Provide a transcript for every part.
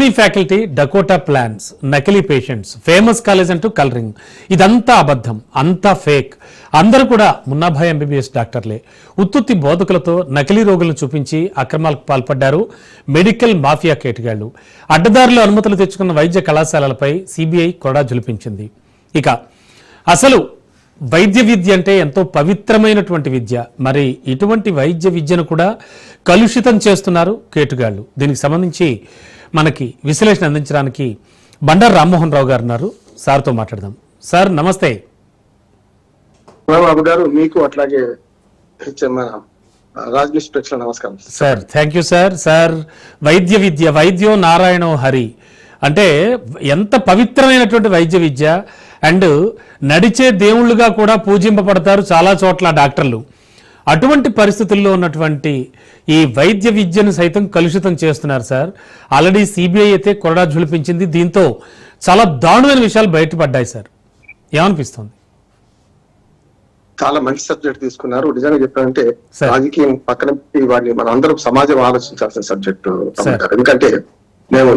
Dummy faculty, Dakota plans, నకిలీ patients, famous college అంటూ colouring, ఇదంతా అబద్ధం, అంతా ఫేక్. అందరూ కూడా మున్నాభాయ్ ఎంబీబీఎస్ డాక్టర్లే. ఉత్తుత్తి బోధకులతో నకిలీ రోగులను చూపించి అక్రమాలకు పాల్పడ్డారు మెడికల్ మాఫియా కేటగాళ్లు. అడ్డదారులు అనుమతులు తెచ్చుకున్న వైద్య కళాశాలలపై సిబిఐ కొరడా జులిపించింది. ఇక అసలు వైద్య విద్య అంటే ఎంతో పవిత్రమైనటువంటి విద్య. మరి ఇటువంటి వైద్య విద్యను కూడా కలుషితం చేస్తున్నారు కేటుగాళ్లు. దీనికి సంబంధించి మనకి విశ్లేషణ అందించడానికి బండారు రామ్మోహన్ రావు గారు ఉన్నారు. సార్తో మాట్లాడదాం. సార్ నమస్తే. బాబు గారు మీకు అట్లాగే రాజ్నిష్ ప్రేక్షకుల నమస్కారం sir. Thank you sir. Sir వైద్య విద్య, వైద్యో నారాయణో హరి అంటే ఎంత పవిత్రమైనటువంటి వైద్య విద్య. అండ్ నడిచే దేవుళ్ళుగా కూడా పూజింపబడతారు చాలా చోట్ల డాక్టర్లు. అటువంటి పరిస్థితుల్లో ఉన్నటువంటి ఈ వైద్య విద్యను సైతం కలుషితం చేస్తున్నారు సార్. ఆల్రెడీ సిబిఐ అయితే కొరడా జులిపించింది. దీంతో చాలా దారుణమైన విషయాలు బయటపడ్డాయి సార్. ఏమనిపిస్తుంది? చాలా మంచి సబ్జెక్ట్ తీసుకున్నారు. నిజంగా చెప్పాలంటే రాజకీయం పక్కన పెట్టి వాడిని మన అందరం సమాజం ఆలోచించాల్సిన సబ్జెక్టు. ఎందుకంటే మేము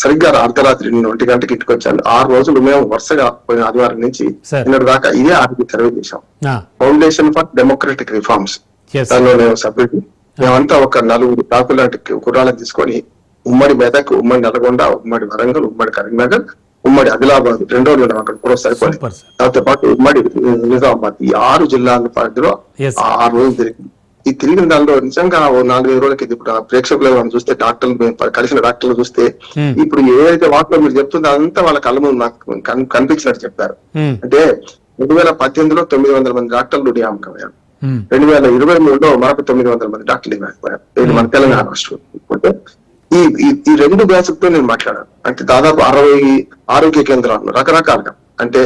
సరిగ్గా అర్ధరాత్రి 1 గంటకి ఇంటికి వచ్చాను. 6 రోజులు మేము వరుసగా పోయిన ఆదివారం నుంచి నిన్నటి దాకా ఇదే ఆర్మీ సర్వే చేశాం. ఫౌండేషన్ ఫర్ డెమోక్రటిక్ రిఫార్మ్స్ దానిలో నేను సభ్యుడు. మేమంతా ఒక 4 డాకు లాంటి కుర్రాలను తీసుకొని ఉమ్మడి మెదక్, ఉమ్మడి నల్గొండ, ఉమ్మడి వరంగల్, ఉమ్మడి కరీంనగర్, ఉమ్మడి ఆదిలాబాద్ 2 రోజులు అక్కడ కూడా సరిపోయింది. దాంతో పాటు ఉమ్మడి నిజామాబాద్, ఈ 6 జిల్లాల పరిధిలో 6 రోజులు జరిగింది. ఈ తిరిగిన దానిలో నిజంగా 4-5 రోజులకి ఇప్పుడు ప్రేక్షకులు మనం చూస్తే డాక్టర్లు కలిసిన డాక్టర్లు చూస్తే ఇప్పుడు ఏదైతే వాటిలో మీరు చెప్తుందో అదంతా వాళ్ళ కళ్ళ ముందు నాకు కనిపించినట్టు చెప్పారు. అంటే 2018లో 900 మంది డాక్టర్లు నియామకమయ్యారు. 2023లో మరొక 900 మంది డాక్టర్లు నియామకమయ్యారు. ఇది మన తెలంగాణ రాష్ట్రం. అంటే ఈ 2 బ్యాచ్లతో నేను మాట్లాడాను. అంటే దాదాపు 60 ఆరోగ్య కేంద్రాలు రకరకాలుగా, అంటే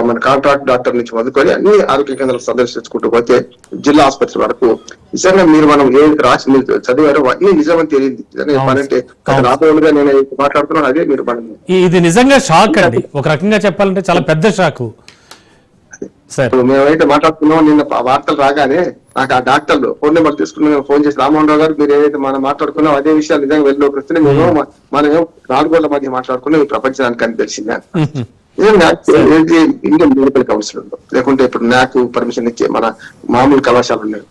మన కాంట్రాక్ట్ డాక్టర్ నుంచి మొదలుకొని అన్ని ఆరోగ్య కేంద్రాలు సందర్శించుకుంటూ పోతే జిల్లా ఆసుపత్రి వరకు నిజంగా మీరు రాసి మీరు చదివారు అన్ని నిజమని తెలియదు. చెప్పాలంటే రాబోయేగా నేను మాట్లాడుతున్నాను అదే మీరు ఇది నిజంగా షాక్ అండి. ఒక రకంగా చెప్పాలంటే చాలా పెద్ద షాక్. మేమైతే మాట్లాడుతున్నాం. నిన్న వార్తలు రాగానే నాకు ఆ డాక్టర్లు ఫోన్ నెంబర్ తీసుకుని ఫోన్ చేసి, రామ్మోహన్ రావు గారు మీరు ఏదైతే మనం మాట్లాడుకున్నాం అదే విషయాలు నిజంగా వెళ్ళిలోకి వస్తున్నాయి. మనం 4 గోళ్ల మధ్య మాట్లాడుకున్నాం ఈ ప్రపంచానికి అని తెలిసింది. ఇండియన్ మెడికల్ కౌన్సిల్ లేకుంటే ఇప్పుడు నాకు పర్మిషన్ ఇచ్చే మన మామూలు కళాశాలలు ఉన్నాయి.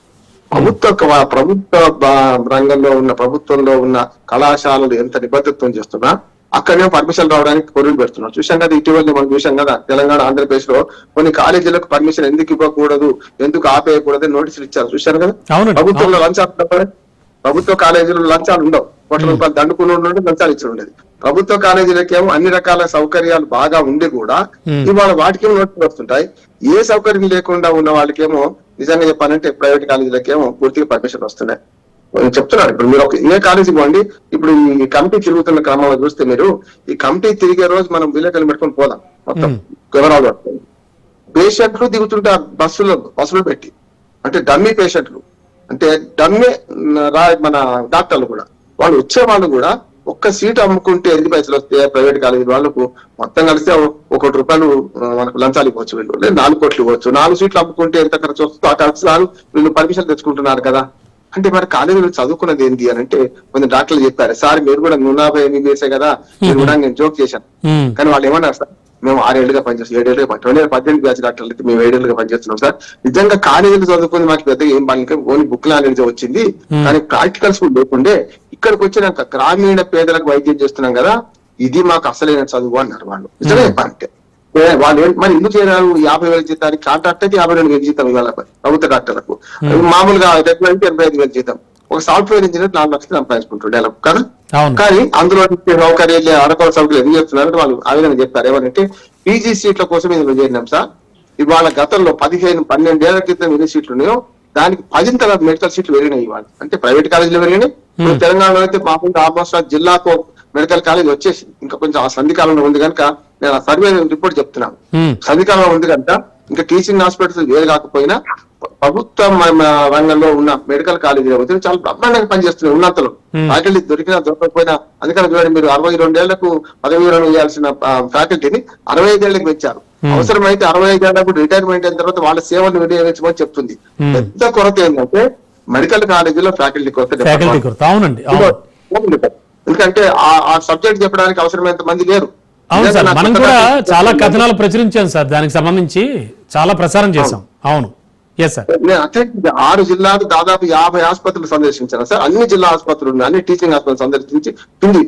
ప్రభుత్వ రంగంలో ఉన్న ప్రభుత్వంలో ఉన్న కళాశాలలు ఎంత నిబద్ధత్వం చేస్తున్నా అక్కడనే పర్మిషన్ రావడానికి కొరువులు పెడుతున్నారు. చూసాం కదా, ఇటీవల మనం చూసాం కదా తెలంగాణ, ఆంధ్రప్రదేశ్ లో కొన్ని కాలేజీలకు పర్మిషన్ ఎందుకు ఇవ్వకూడదు, ఎందుకు ఆపేయకూడదు నోటీసులు ఇచ్చారు. చూశారు కదా. ప్రభుత్వంలో లంచాలు, ప్రభుత్వ కాలేజీలో లంచాలు ఉండవు. ₹1 దండుకుని లంచాలు ఇచ్చి ఉండేది. ప్రభుత్వ కాలేజీలకేమో అన్ని రకాల సౌకర్యాలు బాగా ఉండి కూడా ఇవాళ వాటికేమో నోటీసులు వస్తుంటాయి. ఏ సౌకర్యం లేకుండా ఉన్న వాళ్ళకేమో నిజంగా చెప్పాలంటే ప్రైవేట్ కాలేజీలకేమో పూర్తిగా పర్మిషన్ వస్తున్నాయి. చెప్తున్నారు. ఇప్పుడు మీరు ఏ కాలేజీ పోండి, ఇప్పుడు ఈ కమిటీ తిరుగుతున్న క్రమంలో చూస్తే మీరు ఈ కమిటీ తిరిగే రోజు మనం విలేకరులు పెట్టుకొని పోదాం. మొత్తం వివరాలు పడుతుంది. పేషెంట్లు దిగుతుంటారు బస్సులో పెట్టి, అంటే డమ్మీ పేషెంట్లు, అంటే డమ్మే మన డాక్టర్లు కూడా, వాళ్ళు వచ్చే వాళ్ళు కూడా ఒక్క సీట్ అమ్ముకుంటే ఎన్ని పైసలు వస్తాయి ప్రైవేట్ కాలేజీ వాళ్ళకు మొత్తం కలిస్తే ₹1 మనకు లంచాలు ఇవ్వచ్చు. వీళ్ళు 4 కోట్లు ఇవ్వచ్చు. 4 సీట్లు అమ్ముకుంటే ఎంత ఖర్చు వస్తుందో ఆ ఖర్చు వీళ్ళు పర్మిషన్ తెచ్చుకుంటున్నారు కదా. అంటే మరి కాలేజీలో చదువుకున్నది ఏంటి అని అంటే కొంత డాక్టర్లు చెప్పారు, సార్ మీరు కూడా 150 ఎంబీబీఎస్ కదా, మీరు కూడా నేను జోక్ చేశాను. కానీ వాళ్ళు ఏమన్నారు, సార్ మేము 6 ఏళ్ళుగా పనిచేస్తాం, 7 ఏళ్ళుగా 2018 బ్యాచ్ డాక్టర్లు అయితే మేము 7 ఏళ్ళుగా పనిచేస్తున్నాం సార్. నిజంగా కాలేజీలు చదువుకుని మాకు పెద్దగా ఏం బాగా ఓన్లీ బుక్ నాలెడ్జ్ వచ్చింది, కానీ ప్రాక్టికల్స్ కూడా లేకుండే ఇక్కడికి వచ్చినాక గ్రామీణ పేదలకు వైద్యం చేస్తున్నాం కదా, ఇది మాకు అసలైన చదువు అన్నారు వాళ్ళు. నిజంగా చెప్పాలంటే వాళ్ళు మరి ఎందుకు చేరారు? 50,000 జీతానికి కాంట్రాక్ట్ అయితే 52,000 జీతం ఇవాళ ప్రభుత్వ డాక్టర్లకు, మామూలుగా రెగ్యులర్ 85,000 జీతం. ఒక సాఫ్ట్వేర్ ఇంజనీర్ 4 లక్షలు సంపాదించుకుంటుండే కదా. కానీ అందులో సౌకర్యాలు అరకొర సౌకర్యాలు ఎందుకు చేస్తున్నారంటే వాళ్ళు ఆ విధంగా చెప్పారు. ఏమంటే పీజీ సీట్ల కోసం ఇందులో చేరినాం సార్. ఇవాళ గతంలో 12 ఏళ్ల క్రితం ఎన్ని సీట్లు ఉన్నాయో దానికి 10 మెడికల్ సీట్లు పెరిగినాయి ఇవాళ. అంటే ప్రైవేట్ కాలేజీలు పెరిగినాయి. ఇప్పుడు తెలంగాణలో అయితే మామూలుగా ఆల్మోస్ట్ జిల్లాకు మెడికల్ కాలేజ్ వచ్చేసి ఇంకా కొంచెం ఆ సంధికాలంలో ఉంది కనుక నేను ఆ సర్వే రిపోర్ట్ చెప్తున్నాను. సంధికాలంలో ఉంది కనుక ఇంకా టీచింగ్ హాస్పిటల్స్ వేరు కాకపోయినా ప్రభుత్వ రంగంలో ఉన్న మెడికల్ కాలేజీలు చాలా బ్రహ్మాండంగా పనిచేస్తున్నాయి. ఉన్నతలు ఫ్యాకల్టీ దొరికినా దొరకకపోయినా, అందుకని చూడండి మీరు 62 ఏళ్లకు పదవి విరమణ చేయాల్సిన ఫ్యాకల్టీని 65 ఏళ్లకు పెంచారు. అవసరమైతే 65 ఏళ్లకు రిటైర్మెంట్ అయిన తర్వాత వాళ్ళ సేవలను వినియోగించమని చెప్తుంది. పెద్ద కొరత ఏంటంటే మెడికల్ కాలేజీలో ఫ్యాకల్టీ కొరత. ఎందుకంటే ఆ సబ్జెక్ట్ చెప్పడానికి అవసరమైనంత మంది లేరు. అవును సార్, నిజంగా మనం నాకు కూడా కొత్తగా చాలా కథనాలు ప్రచురించాం సార్, దానికి సంబంధించి చాలా ప్రసారం చేశాం. అవును, ఎస్ సార్. నేను అంటే 6 జిల్లాలు దాదాపు 50 ఆసుపత్రులు సందర్శించాను సార్. అన్ని జిల్లా ఆసుపత్రులు ఉన్నాయి, అన్ని టీచింగ్ హాస్పిటల్ సందర్శించి కింది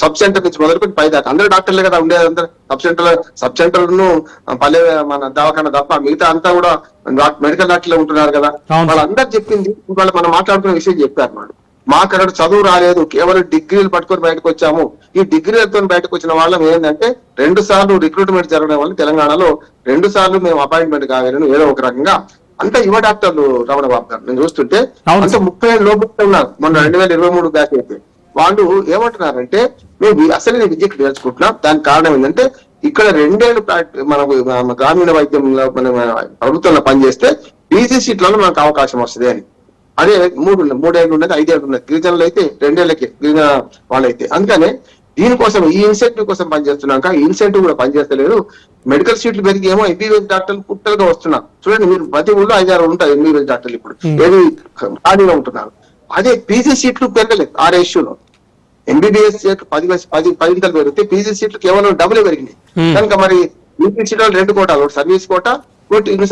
సబ్ సెంటర్ నుంచి మొదలుకొని పై దాకా అందరూ డాక్టర్లే కదా ఉండేది. అందరూ సబ్ సెంటర్ ను పల్లె మన దవాఖాన తప్ప మిగతా అంతా కూడా మెడికల్ డాక్టర్లే ఉంటున్నారు కదా. అవును. వాళ్ళందరూ చెప్పింది వాళ్ళు మనం మాట్లాడుకునే విషయం చెప్పారు. వాళ్ళు మాకు అక్కడ చదువు రాలేదు, కేవలం డిగ్రీలు పట్టుకొని బయటకు వచ్చాము. ఈ డిగ్రీలతో బయటకు వచ్చిన వాళ్ళం ఏంటంటే 2 సార్లు రిక్రూట్మెంట్ జరగడం వల్ల తెలంగాణలో 2 సార్లు మేము అపాయింట్మెంట్ కాగలను ఏదో ఒక రకంగా. అంతా యువ డాక్టర్లు రమణ బాబు గారు నేను చూస్తుంటే అవును అంతా 30 ఏళ్ళ లోపు ఉన్నారు. మొన్న 2023 బ్యాచ్ అయితే వాళ్ళు ఏమంటున్నారంటే మేము అసలు విద్యకు నేర్చుకుంటున్నాం. దానికి కారణం ఏంటంటే ఇక్కడ 2 ఏళ్ళు మనకు గ్రామీణ వైద్యంలో మనం ప్రభుత్వంలో పనిచేస్తే పీజీ సీట్లలో మనకు అవకాశం వస్తుంది అని. అదే 3 ఏళ్ళు ఉన్నది, 5 ఏళ్ళు ఉన్నది. గిరిజనులు అయితే 2 ఏళ్ళకి గిరిజన వాళ్ళైతే. అందుకనే దీనికోసం ఈ ఇన్సెంటివ్ కోసం పనిచేస్తున్నాక ఈ ఇన్సెంటివ్ కూడా పనిచేస్తలేదు. మెడికల్ సీట్లు పెరిగి ఏమో ఎంబీబీఎస్ డాక్టర్లు పుట్టలుగా వస్తున్నారు. చూడండి మీరు ప్రతి ఊళ్ళో 5-6 ఉంటాయి ఎంబీబీఎస్ డాక్టర్లు ఇప్పుడు ఏది ఖాళీగా ఉంటున్నారు. అదే పీజీ సీట్లు పెరగలేదు. ఆ రేషియోలో ఎంబీబీఎస్ సీట్లు 10 పెరిగితే పీజీ సీట్లు కేవలం డబుల్ పెరిగినాయి. కనుక మరి యూపీ సీట్లో 2 కోటాలు, ఒకటి సర్వీస్ కోటా, ఒకటి ఇన్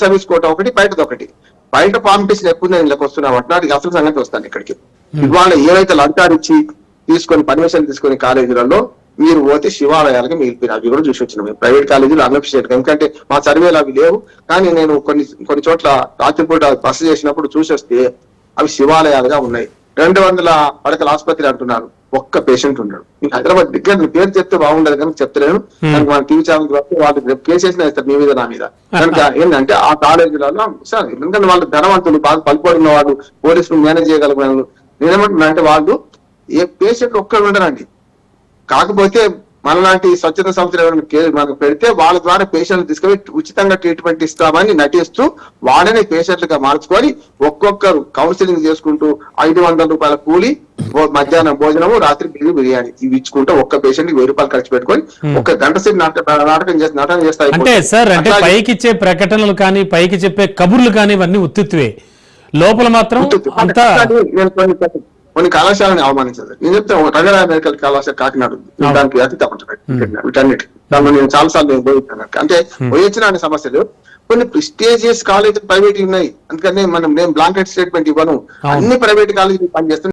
సర్వీస్ కోటా, ఒకటి బయటది ఒకటి. బయట కాంపిటీషన్ ఎక్కువ ఇళ్ళకి వస్తున్నాం వాటికి అసలు సంగతి వస్తాను ఇక్కడికి. ఇవాళ ఏవైతే లంచాలు ఇచ్చి తీసుకొని పర్మిషన్ తీసుకొని కాలేజీలలో మీరు పోతే శివాలయాలకు మిగిలిపోయిన అవి కూడా చూసి వచ్చినాం. ప్రైవేట్ కాలేజీలు అన్అఫిషియేట్, ఎందుకంటే మా సర్వేలు అవి లేవు. కానీ నేను కొన్ని చోట్ల రాత్రిపూట బస చేసినప్పుడు చూసి వస్తే అవి శివాలయాలుగా ఉన్నాయి. 200 పడకల ఆసుపత్రి అంటున్నారు, ఒక్క పేషెంట్ ఉన్నాడు. మీకు హైదరాబాద్ దగ్గర పేరు చెప్తే బాగుండదు కనుక చెప్తలేను. కనుక మన టీవీ ఛానల్ వాళ్ళు కేసు వేసినా ఇస్తారు మీ మీద నా మీద. కనుక ఏంటంటే ఆ కాలేజీలలో సార్ ఎందుకంటే వాళ్ళు ధనవంతులు, బాగా పలుపడిన వాళ్ళు, పోలీసులు మేనేజ్ చేయగలిగిన వాళ్ళు. నేనేమంటున్నా అంటే వాళ్ళు ఏ పేషెంట్ ఒక్కరు ఉండరండి. కాకపోతే మనలాంటి స్వచ్ఛత సంస్థలు ఎవరైనా మనకు పెడితే వాళ్ళ ద్వారా పేషెంట్లు తీసుకొని ఉచితంగా ట్రీట్మెంట్ ఇస్తామని నటిస్తూ వాళ్ళని పేషెంట్లుగా మార్చుకొని ఒక్కొక్కరు కౌన్సిలింగ్ చేసుకుంటూ 500 రూపాయల కూలి, మధ్యాహ్నం భోజనము, రాత్రి బిర్యానీ ఇవి ఇచ్చుకుంటూ ఒక్క పేషెంట్ కి 1000 రూపాయలు ఖర్చు పెట్టుకొని 1 గంట సేపు నాటకం చేస్తారు. అంటే సార్, అంటే పైకి ఇచ్చే ప్రకటనలు కానీ పైకి చెప్పే కబుర్లు కానీ ఇవన్నీ ఉత్తిత్వే, లోపల మాత్రం అంతా. కొన్ని కళాశాలని అవమానించదు. నేను చెప్తాను రంగారాయ మెడికల్ కళాశాల కాకినాడ దానికి అతి తప్పదు వీటన్నిటి దానిలో నేను చాలాసార్లు పోయిస్తాను. అంటే పోయొచ్చిన అనే సమస్యలు కొన్ని ప్రిస్టేజియస్ కాలేజీలు ప్రైవేట్ ఉన్నాయి. అందుకని నేను బ్లాంకెట్ స్టేట్మెంట్ ఇవ్వను. అన్ని ప్రైవేట్ కాలేజీలు పనిచేస్తున్నాయి.